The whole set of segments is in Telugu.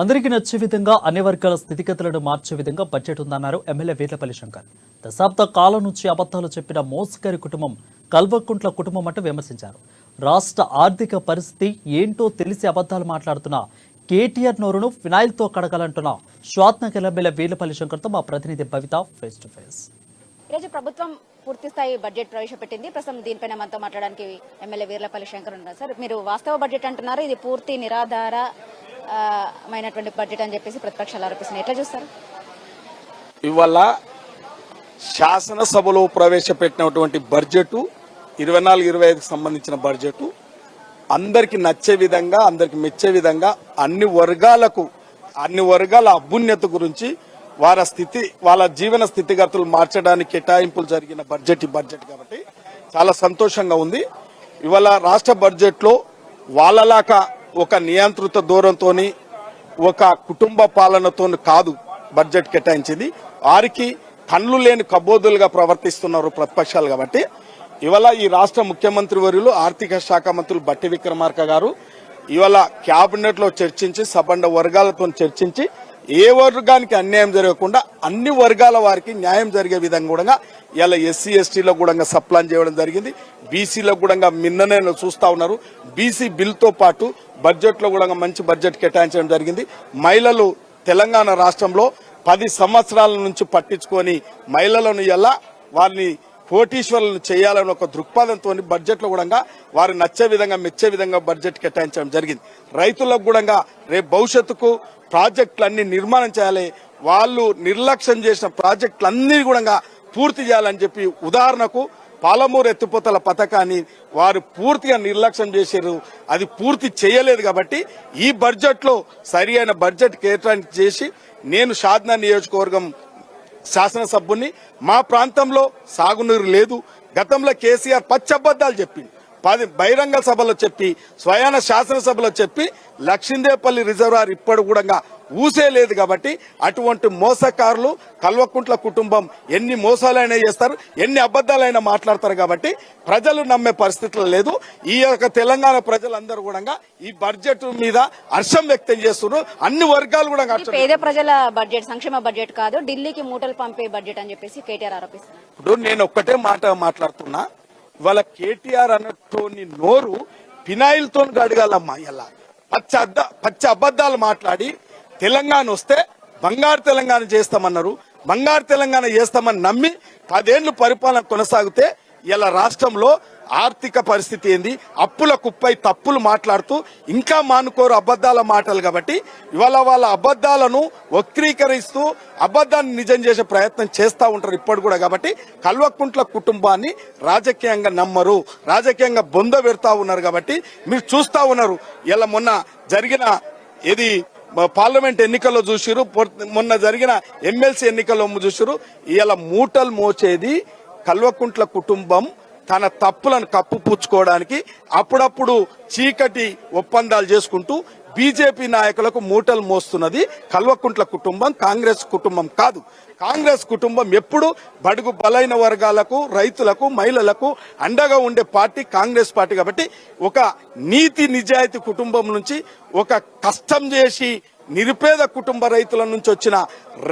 అందరికీ నచ్చే విధంగా అన్ని వర్గాల స్థితిగతులను మార్చే విధంగా బడ్జెట్ ఉందన్నారు ఎమ్మెల్యే వీర్లపల్లి శంకర్. దశాబ్ద కాలం నుంచి అబద్ధాలు చెప్పిన మోసగారి కుటుంబం కల్వకుంట్ల కుటుంబం అంటూ విమర్శించారు. రాష్ట్ర ఆర్థిక పరిస్థితి ఏంటో తెలిసి అబద్ధాలు మాట్లాడుతున్న కేటీఆర్ నోరును ఫినాయిల్తో కడగాలంటున్న శ్వాత్నగర్ ఎమ్మెల్యే వీర్లపల్లి శంకర్తో మా ప్రతినిధి భవిత ఫేస్ టు ఫేస్. ఈరోజు ప్రభుత్వం పూర్తిస్థాయి బడ్జెట్ ప్రవేశపెట్టింది. ప్రస్తుతం దీనిపైన మనతో మాట్లాడడానికి ఎమ్మెల్యే వీర్లపల్లి శంకర్ ఉన్నారు. సార్, మీరు వాస్తవ బడ్జెట్ అంటున్నారు, ఇది పూర్తి నిరాధార మైనటువంటి బడ్జెట్ అని చెప్పేసి ప్రతిపక్షాలు ఆరోపిస్తున్నాయి. ఎట్లా చూస్తారు? ఇవాళ శాసనసభలో ప్రవేశపెట్టినటువంటి బడ్జెట్ 24-25కి సంబంధించిన బడ్జెట్ అందరికి నచ్చే విధంగా, అందరికి మెచ్చే విధంగా, అన్ని వర్గాల అభ్యున్నత గురించి, వాళ్ళ జీవన స్థితిగతులు మార్చడానికి కేటాయింపులు జరిగిన బడ్జెట్ ఈ బడ్జెట్ కాబట్టి చాలా సంతోషంగా ఉంది. ఇవాళ రాష్ట్ర బడ్జెట్ లో వాళ్ళలాగా ఒక నియంత్రిత దూరంతో, ఒక కుటుంబ పాలనతో కాదు బడ్జెట్ కేటాయించింది. వారికి కళ్ళు లేని కబోదులుగా ప్రవర్తిస్తున్నారు ప్రతిపక్షాలు. కాబట్టి ఇవాళ ఈ రాష్ట్ర ముఖ్యమంత్రి వర్యులు, ఆర్థిక శాఖ మంత్రులు బట్టి విక్రమార్క గారు ఇవాళ కేబినెట్ లో చర్చించి, సబండ వర్గాలతో చర్చించి, ఏ వర్గానికి అన్యాయం జరగకుండా అన్ని వర్గాల వారికి న్యాయం జరిగే విధంగా కూడా ఇలా ఎస్సీ ఎస్టీలో కూడా సప్లాన్ చేయడం జరిగింది. బీసీలో కూడా నిన్ననే చూస్తా ఉన్నారు. బీసీ బిల్ తో పాటు బడ్జెట్ లో కూడా మంచి బడ్జెట్ కేటాయించడం జరిగింది. మహిళలు తెలంగాణ రాష్ట్రంలో 10 సంవత్సరాల నుంచి పట్టించుకొని మహిళలను ఇలా వారిని కోటీశ్వరులను చేయాలని ఒక దృక్పథంతో బడ్జెట్ లో కూడా వారు నచ్చే విధంగా, మెచ్చే విధంగా బడ్జెట్ కేటాయించడం జరిగింది. రైతులకు కూడా రేపు భవిష్యత్తుకు ప్రాజెక్టులన్నీ నిర్మాణం చేయాలి, వాళ్ళు నిర్లక్ష్యం చేసిన ప్రాజెక్టులన్నీ కూడా పూర్తి చేయాలని చెప్పి, ఉదాహరణకు పాలమూరు ఎత్తిపోతల పథకాన్ని వారు పూర్తిగా నిర్లక్ష్యం చేశారు. అది పూర్తి చేయలేదు. కాబట్టి ఈ బడ్జెట్ లో సరి అయిన బడ్జెట్ కేటాయింపు చేసి, నేను షాద్నా నియోజకవర్గం శాసనసభ్యుని, మా ప్రాంతంలో సాగునీరు లేదు. గతంలో కేసీఆర్ పచ్చబద్దాలు చెప్పింది, 10 బహిరంగ సభలో చెప్పి, స్వయాన శాసనసభలో చెప్పి, లక్షిందేపల్లి రిజర్వాయర్ ఇప్పుడు కూడా ఊసే లేదు. కాబట్టి అటువంటి మోసకారులు కల్వకుంట్ల కుటుంబం ఎన్ని మోసాలైనా చేస్తారు, ఎన్ని అబద్దాలైనా మాట్లాడతారు. కాబట్టి ప్రజలు నమ్మే పరిస్థితులు లేదు. ఈ యొక్క తెలంగాణ ప్రజలందరూ కూడా ఈ బడ్జెట్ మీద హర్షం వ్యక్తం చేస్తున్నారు. అన్ని వర్గాలు కూడా పేద ప్రజల బడ్జెట్, సంక్షేమ బడ్జెట్ కాదు, ఢిల్లీకి మూటలు పంపే బడ్జెట్ అని చెప్పేసి కేటీఆర్ ఆరోపిస్తున్నారు. ఇప్పుడు నేను ఒక్కటే మాట మాట్లాడుతున్నా, ఇవాళ కేటీఆర్ అన్నట్టు నోరు ఫినాయిల్ తో గడగాలమ్మా. ఇలా పచ్చ అబద్దాలు మాట్లాడి తెలంగాణ వస్తే బంగారు తెలంగాణ చేస్తామన్నారు. బంగారు తెలంగాణ చేస్తామని నమ్మి 10 ఏళ్లు పరిపాలన కొనసాగితే ఇలా రాష్ట్రంలో ఆర్థిక పరిస్థితి ఏంది, అప్పుల కుప్పై తప్పులు మాట్లాడుతూ ఇంకా మానుకోరు అబద్దాల మాటలు. కాబట్టి ఇవాళ వాళ్ళ అబద్దాలను వక్రీకరిస్తూ అబద్దాన్ని నిజం చేసే ప్రయత్నం చేస్తూ ఉంటారు ఇప్పుడు కూడా. కాబట్టి కల్వకుంట్ల కుటుంబాన్ని రాజకీయంగా నమ్మరు, రాజకీయంగా బొంద పెడతా ఉన్నారు. కాబట్టి మీరు చూస్తా ఉన్నారు. ఇలా మొన్న జరిగిన ఇది పార్లమెంట్ ఎన్నికల్లో చూసిరు, మొన్న జరిగిన ఎమ్మెల్సీ ఎన్నికల్లో చూసిరు. ఇలా మూటలు మోచేది కల్వకుంట్ల కుటుంబం తన తప్పులను కప్పుపుచ్చుకోవడానికి అప్పుడప్పుడు చీకటి ఒప్పందాలు చేసుకుంటూ బీజేపీ నాయకులకు మూటలు మోస్తున్నది కల్వకుంట్ల కుటుంబం, కాంగ్రెస్ కుటుంబం కాదు. కాంగ్రెస్ కుటుంబం ఎప్పుడు బడుగు బలైన వర్గాలకు, రైతులకు, మహిళలకు అండగా ఉండే పార్టీ కాంగ్రెస్ పార్టీ. కాబట్టి ఒక నీతి నిజాయితీ కుటుంబం నుంచి, ఒక కష్టం చేసి నిరుపేద కుటుంబ రైతుల నుంచి వచ్చిన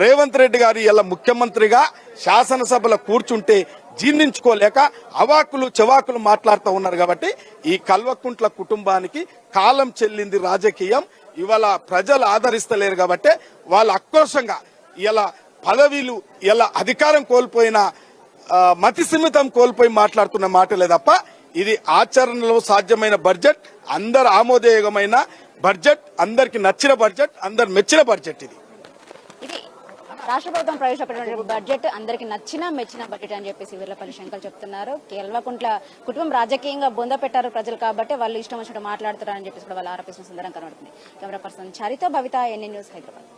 రేవంత్ రెడ్డి గారు ఇలా ముఖ్యమంత్రిగా శాసనసభలో కూర్చుంటే జీర్ణించుకోలేక అవాకులు చెవాకులు మాట్లాడుతూ ఉన్నారు. కాబట్టి ఈ కల్వకుంట్ల కుటుంబానికి కాలం చెల్లింది రాజకీయం. ఇవాళ ప్రజలు ఆదరిస్తలేరు. కాబట్టి వాళ్ళ ఆక్రోశంగా ఇలా పదవిలు, ఇలా అధికారం కోల్పోయిన, మతి సిమితం కోల్పోయి మాట్లాడుతున్న మాటలే తప్ప ఇది ఆచరణలో సాధ్యమైన బడ్జెట్, అందరు ఆమోదయోగమైన బడ్జెట్, అందరికి నచ్చిన బడ్జెట్, అందరు మెచ్చిన బడ్జెట్. ఇది రాష్ట్ర ప్రభుత్వం ప్రవేశపెట్టిన బడ్జెట్ అందరికి నచ్చిన మెచ్చిన బడ్జెట్ అని చెప్పేసి వీర్లపల్లి శంకర్ చెప్తున్నారు. కల్వకుంట్ల కుటుంబం రాజకీయంగా బొంద పెట్టారు ప్రజలు, కాబట్టి వాళ్ళు ఇష్టం వచ్చినట్టు మాట్లాడుతారని చెప్పేసి కూడా వాళ్ళు ఆరోపిస్తున్న సందర్భం కనబడుతుంది. కెమెరా పర్సన్ చారితో భవిత, NN న్యూస్, హైదరాబాద్.